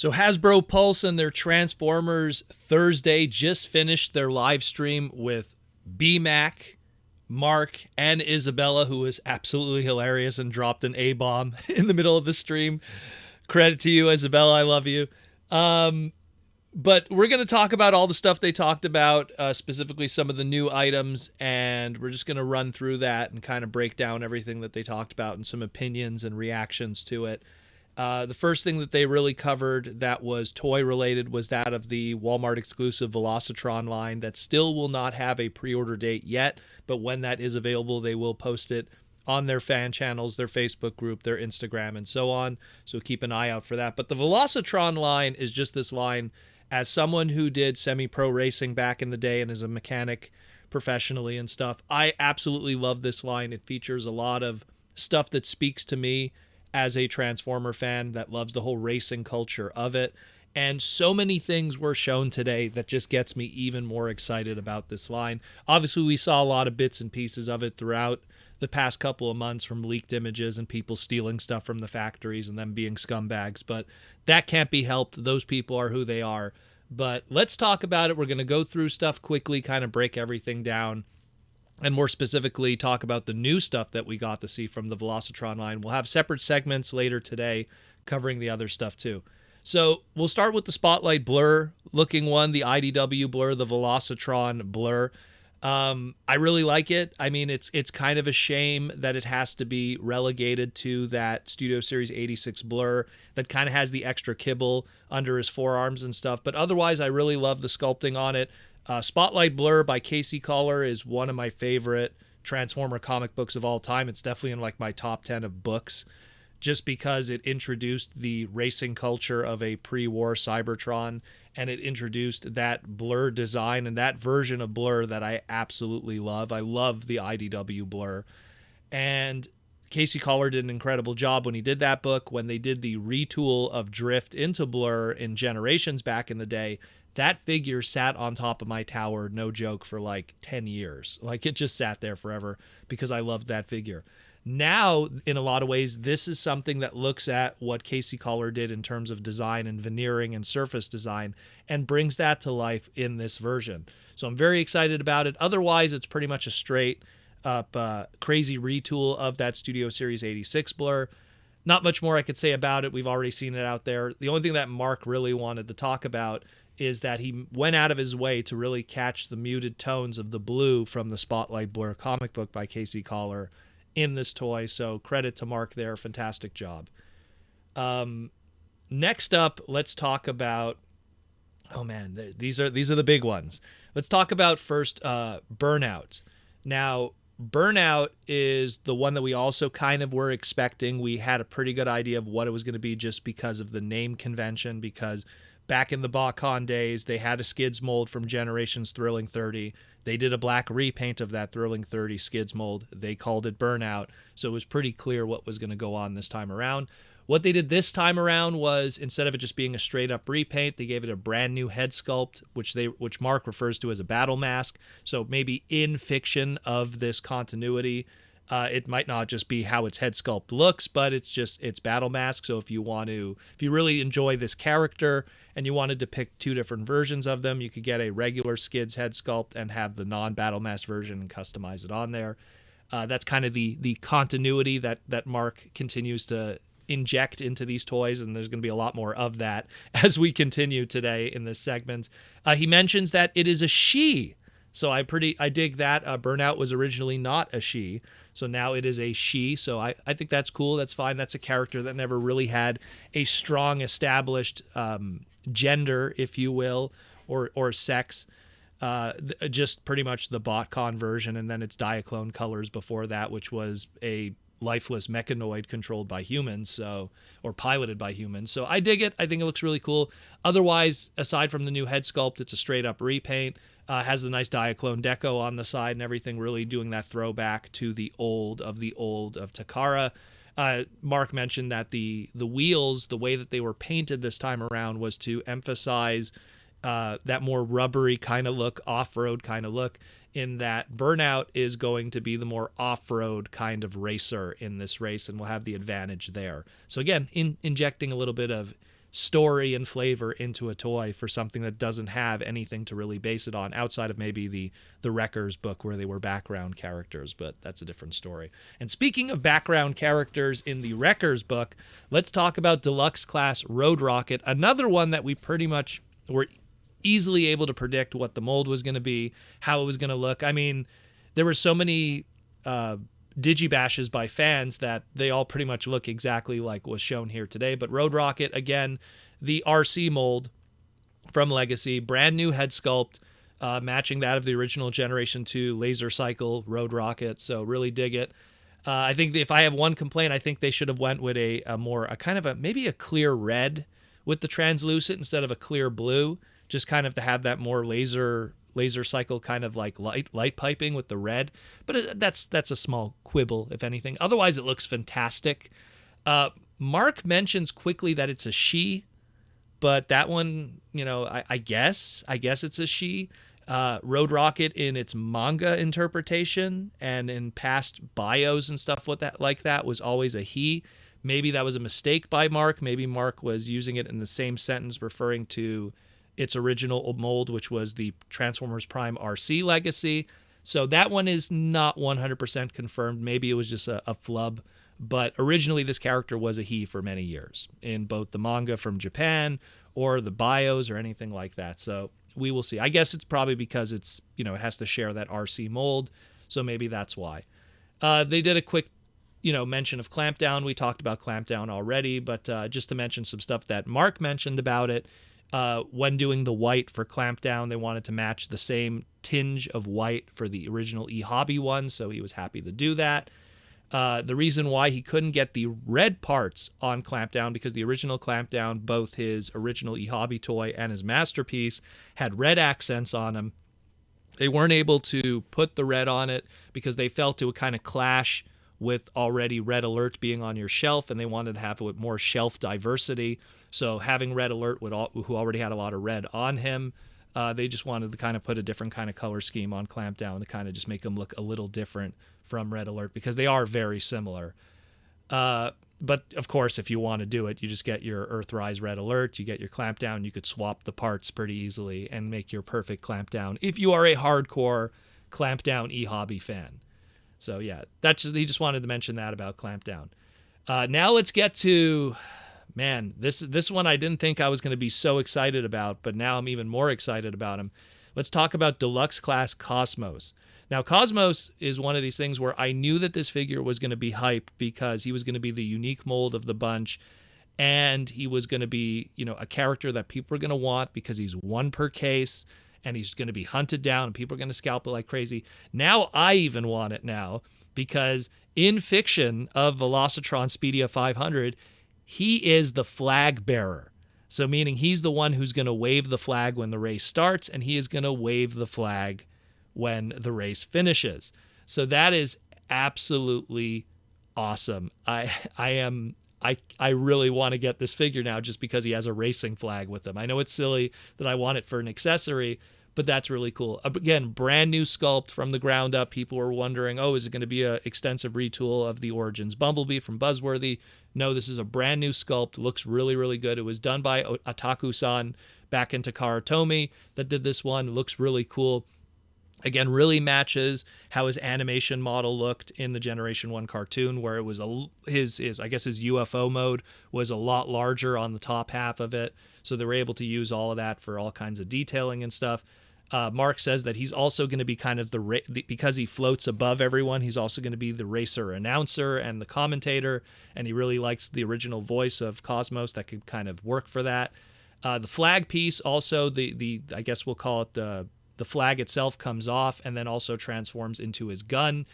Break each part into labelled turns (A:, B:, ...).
A: So Hasbro Pulse and their Transformers Thursday just finished their live stream with B-Mac, Mark, and Isabella, who was absolutely hilarious and dropped an A-bomb in the middle of the stream. Credit to you, Isabella. I love you. But we're going to talk about all the stuff they talked about, specifically some of the new items, and we're just going to run through that and kind of break down everything that they talked about and some opinions and reactions to it. The first thing that they really covered that was toy related was that of the Walmart exclusive Velocitron line that still will not have a pre-order date yet, but when that is available, they will post it on their fan channels, their Facebook group, their Instagram, and so on. So keep an eye out for that. But the Velocitron line is just this line. As someone who did semi-pro racing back in the day and is a mechanic professionally and stuff, I absolutely love this line. It features a lot of stuff that speaks to me as a Transformer fan that loves the whole racing culture of it. And so many things were shown today that just gets me even more excited about this line. Obviously, we saw a lot of bits and pieces of it throughout the past couple of months, from leaked images and people stealing stuff from the factories and them being scumbags, but that can't be helped. Those people are who they are. But let's talk about it. We're going to go through stuff quickly, kind of break everything down, and more specifically talk about the new stuff that we got to see from the Velocitron line. We'll have separate segments later today covering the other stuff too. So we'll start with the Spotlight Blur looking one, the IDW Blur, the Velocitron Blur. I really like it. I mean, it's kind of a shame that it has to be relegated to that Studio Series 86 Blur that kind of has the extra kibble under his forearms and stuff. But otherwise, I really love the sculpting on it. Spotlight Blur by Casey Collar is one of my favorite Transformer comic books of all time. It's definitely in like my top 10 of books, just because it introduced the racing culture of a pre-war Cybertron, and it introduced that Blur design and that version of Blur that I absolutely love. I love the IDW Blur. And Casey Collar did an incredible job when he did that book. When they did the retool of Drift into Blur in Generations back in the day, that figure sat on top of my tower, no joke, for like 10 years. Like, it just sat there forever because I loved that figure. Now, in a lot of ways, this is something that looks at what Casey Collar did in terms of design and veneering and surface design and brings that to life in this version. So I'm very excited about it. Otherwise, it's pretty much a straight up crazy retool of that Studio Series 86 Blur. Not much more I could say about it. We've already seen it out there. The only thing that Mark really wanted to talk about is that he went out of his way to really catch the muted tones of the blue from the Spotlight Blur comic book by Casey Collar in this toy. So credit to Mark there. Fantastic job. Next up, let's talk about, oh man, these are the big ones. Let's talk about first Burnout. Now, Burnout is the one that we also kind of were expecting. We had a pretty good idea of what it was going to be just because of the name convention, because back in the BotCon days, they had a Skids mold from Generations Thrilling 30. They did a black repaint of that Thrilling 30 Skids mold. They called it Burnout, so it was pretty clear what was going to go on this time around. What they did this time around was, instead of it just being a straight-up repaint, they gave it a brand new head sculpt, which Mark refers to as a battle mask. So maybe in fiction of this continuity, it might not just be how its head sculpt looks, but it's battle mask. So if you really enjoy this character and you wanted to pick two different versions of them, you could get a regular Skids head sculpt and have the non-battle mask version and customize it on there. That's kind of the continuity that Mark continues to inject into these toys, and there's going to be a lot more of that as we continue today in this segment. He mentions that it is a she, so I dig that. Burnout was originally not a she, so now it is a she, so I think that's cool. That's fine. That's a character that never really had a strong established gender, if you will, or sex. Just pretty much the BotCon version, and then its Diaclone colors before that, which was a lifeless mechanoid controlled by humans, or piloted by humans. So I dig it. I think it looks really cool. Otherwise, aside from the new head sculpt, it's a straight up repaint. Has the nice Diaclone deco on the side and everything, really doing that throwback to the old of Takara. Mark mentioned that the wheels, the way that they were painted this time around, was to emphasize that more rubbery kind of look, off-road kind of look, in that Burnout is going to be the more off-road kind of racer in this race and will have the advantage there. So again, injecting a little bit of story and flavor into a toy for something that doesn't have anything to really base it on outside of maybe the Wreckers book where they were background characters, but that's a different story. And speaking of background characters in the Wreckers book, let's talk about Deluxe Class Road Rocket, another one that we pretty much were easily able to predict what the mold was going to be, how it was going to look. I mean, there were so many digibashes by fans that they all pretty much look exactly like was shown here today. But Road Rocket, again, the RC mold from Legacy, brand new head sculpt, matching that of the original Generation 2 Laser Cycle Road Rocket. So really dig it. I think if I have one complaint, I think they should have went with maybe a clear red with the translucent instead of a clear blue, just kind of to have that more laser cycle kind of like light piping with the red. But that's a small quibble, if anything. Otherwise, it looks fantastic. Mark mentions quickly that it's a she, but that one, I guess it's a she. Road Rocket in its manga interpretation and in past bios and stuff like that was always a he. Maybe that was a mistake by Mark. Maybe Mark was using it in the same sentence referring to its original mold, which was the Transformers Prime RC Legacy. So that one is not 100% confirmed. Maybe it was just a flub. But originally, this character was a he for many years in both the manga from Japan or the bios or anything like that. So we will see. I guess it's probably because it has to share that RC mold. So maybe that's why. They did a quick mention of Clampdown. We talked about Clampdown already, but just to mention some stuff that Mark mentioned about it. When doing the white for Clampdown, they wanted to match the same tinge of white for the original E-Hobby one, so he was happy to do that. The reason why he couldn't get the red parts on Clampdown, because the original Clampdown, both his original E-Hobby toy and his masterpiece, had red accents on them. They weren't able to put the red on it because they felt it would kind of clash with already Red Alert being on your shelf, and they wanted to have more shelf diversity. So having Red Alert, who already had a lot of red on him, they just wanted to kind of put a different kind of color scheme on Clampdown to kind of just make them look a little different from Red Alert, because they are very similar. But of course, if you want to do it, you just get your Earthrise Red Alert, you get your Clampdown, you could swap the parts pretty easily and make your perfect Clampdown if you are a hardcore Clampdown E-Hobby fan. So yeah, he just wanted to mention that about Clampdown. Now let's get to, man, this one I didn't think I was going to be so excited about, but now I'm even more excited about him. Let's talk about Deluxe Class Cosmos. Now, Cosmos is one of these things where I knew that this figure was going to be hype because he was going to be the unique mold of the bunch, and he was going to be, a character that people are going to want because he's one per case, and he's going to be hunted down, and people are going to scalp it like crazy. Now I even want it now, because in fiction of Velocitron Speedia 500, he is the flag bearer. So meaning he's the one who's going to wave the flag when the race starts, and he is going to wave the flag when the race finishes. So that is absolutely awesome. I really want to get this figure now just because he has a racing flag with him. I know it's silly that I want it for an accessory, but that's really cool. Again, brand new sculpt from the ground up. People were wondering, is it going to be an extensive retool of the Origins Bumblebee from Buzzworthy? No, this is a brand new sculpt. Looks really, really good. It was done by Otaku-san back in Takara Tomy that did this one. Looks really cool. Again, really matches how his animation model looked in the Generation 1 cartoon, where it was his UFO mode was a lot larger on the top half of it. So they were able to use all of that for all kinds of detailing and stuff. Mark says that he's also going to be kind of because he floats above everyone, he's also going to be the racer announcer and the commentator, and he really likes the original voice of Cosmos that could kind of work for that. The flag piece also, I guess we'll call it the flag itself comes off and then also transforms into his gun.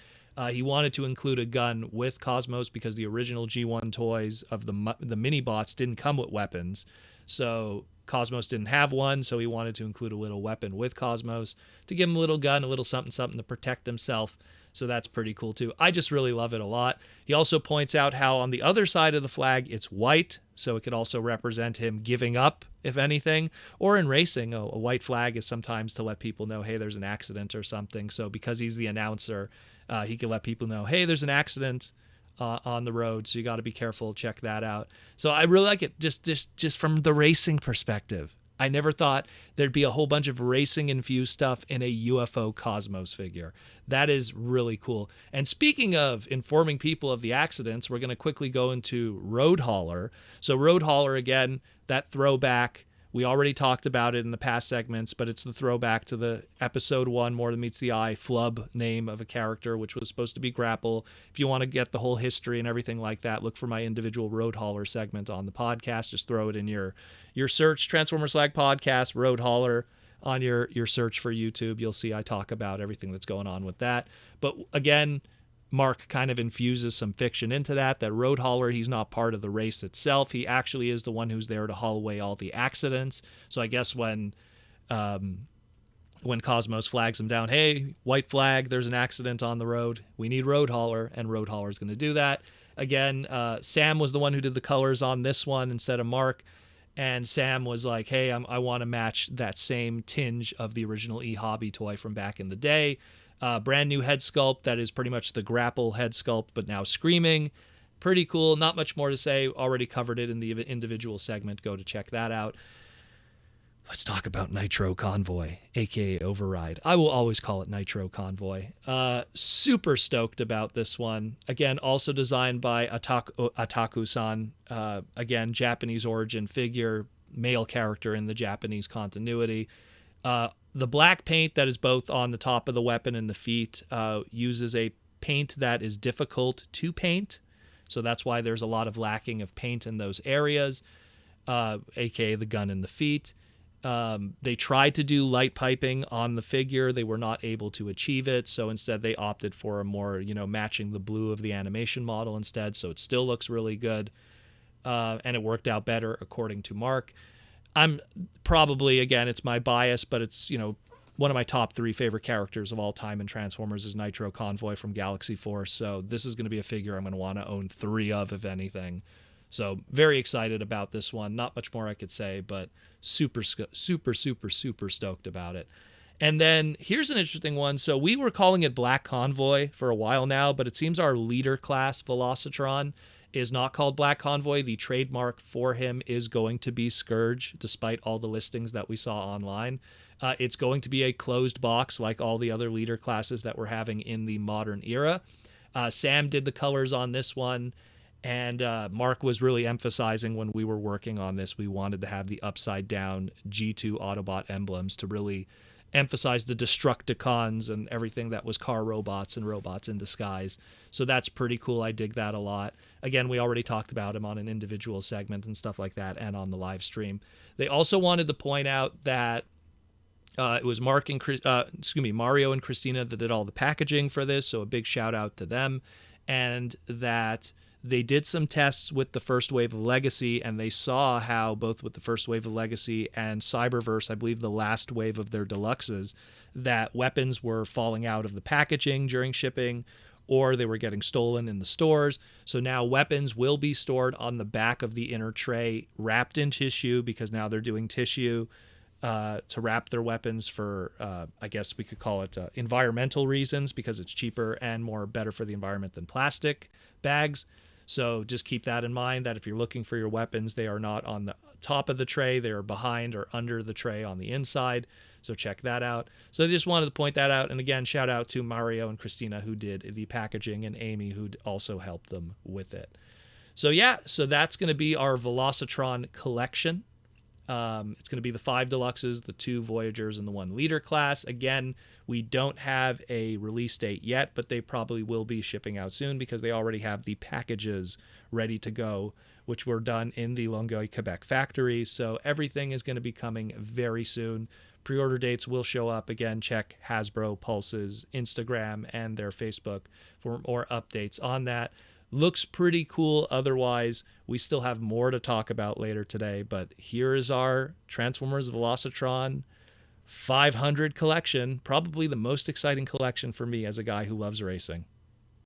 A: He wanted to include a gun with Cosmos because the original G1 toys of the mini-bots didn't come with weapons. So Cosmos didn't have one, so he wanted to include a little weapon with Cosmos to give him a little gun, a little something to protect himself. So that's pretty cool too. I just really love it a lot. He also points out how on the other side of the flag, it's white, so it could also represent him giving up, if anything. Or in racing, a white flag is sometimes to let people know, hey, there's an accident or something. So because he's the announcer, he can let people know, hey, there's an accident. on the road, so you got to be careful. Check that out. So I really like it, just from the racing perspective. I never thought there'd be a whole bunch of racing infused stuff in a UFO Cosmos figure. That is really cool. And speaking of informing people of the accidents, we're going to quickly go into Road Hauler. So Road Hauler, again, that throwback. We already talked about it in the past segments, but it's the throwback to the episode 1, More Than Meets the Eye, flub name of a character, which was supposed to be Grapple. If you want to get the whole history and everything like that, look for my individual Road Hauler segment on the podcast. Just throw it in your search, Transformers Slag Podcast, Road Hauler, on your search for YouTube. You'll see I talk about everything that's going on with that. But again, Mark kind of infuses some fiction into that Road Hauler, he's not part of the race itself. He actually is the one who's there to haul away all the accidents. So I guess when Cosmos flags him down, hey, white flag, there's an accident on the road, we need Road Hauler, and Road Hauler's going to do that. Again, Sam was the one who did the colors on this one instead of Mark. And Sam was like, hey, I want to match that same tinge of the original E-Hobby toy from back in the day. Brand new head sculpt that is pretty much the Grapple head sculpt, but now screaming. Pretty cool. Not much more to say. Already covered it in the individual segment. Go to check that out. Let's talk about Nitro Convoy, aka Override. I will always call it Nitro Convoy. Super stoked about this one. Again, also designed by Ataku-san. Again, Japanese origin figure, male character in the Japanese continuity. The black paint that is both on the top of the weapon and the feet uses a paint that is difficult to paint. So that's why there's a lot of lacking of paint in those areas, aka the gun and the feet. They tried to do light piping on the figure. They were not able to achieve it. So instead they opted for a more, matching the blue of the animation model instead. So it still looks really good. And it worked out better according to Mark. I'm probably, again, it's my bias, but it's, one of my top 3 favorite characters of all time in Transformers is Nitro Convoy from Galaxy Force. So this is going to be a figure I'm going to want to own 3 of, if anything. So very excited about this one. Not much more I could say, but super stoked about it. And then here's an interesting one. So we were calling it Black Convoy for a while now, but it seems our leader class Velocitron is not called Black Convoy. The trademark for him is going to be Scourge, despite all the listings that we saw online. It's going to be a closed box like all the other leader classes that we're having in the modern era. Sam did the colors on this one, and Mark was really emphasizing when we were working on this, we wanted to have the upside down G2 Autobot emblems to really emphasize the Destructicons and everything that was car robots and robots in disguise. So that's pretty cool. I dig that a lot. Again, we already talked about him on an individual segment and stuff like that and on the live stream. They also wanted to point out that it was Mario and Christina that did all the packaging for this, so a big shout out to them. And that they did some tests with the first wave of Legacy, and they saw how both with the first wave of Legacy and Cyberverse, I believe the last wave of their Deluxes, that weapons were falling out of the packaging during shipping, or they were getting stolen in the stores. So now weapons will be stored on the back of the inner tray, wrapped in tissue, because now they're doing tissue to wrap their weapons for, I guess we could call it environmental reasons, because it's cheaper and better for the environment than plastic bags. So just keep that in mind, that if you're looking for your weapons, they are not on the top of the tray. They are behind or under the tray on the inside. So check that out. So I just wanted to point that out. And again, shout out to Mario and Christina who did the packaging, and Amy who also helped them with it. So yeah, so that's going to be our Velocitron collection. It's going to be the 5 Deluxes, the 2 Voyagers, and the 1 Leader class. Again, we don't have a release date yet, but they probably will be shipping out soon because they already have the packages ready to go, which were done in the Longueuil, Quebec factory. So everything is going to be coming very soon. Pre-order dates will show up. Again, check Hasbro Pulse's Instagram and their Facebook for more updates on that. Looks pretty cool. Otherwise, we still have more to talk about later today, but here is our Transformers Velocitron 500 collection, probably the most exciting collection for me as a guy who loves racing.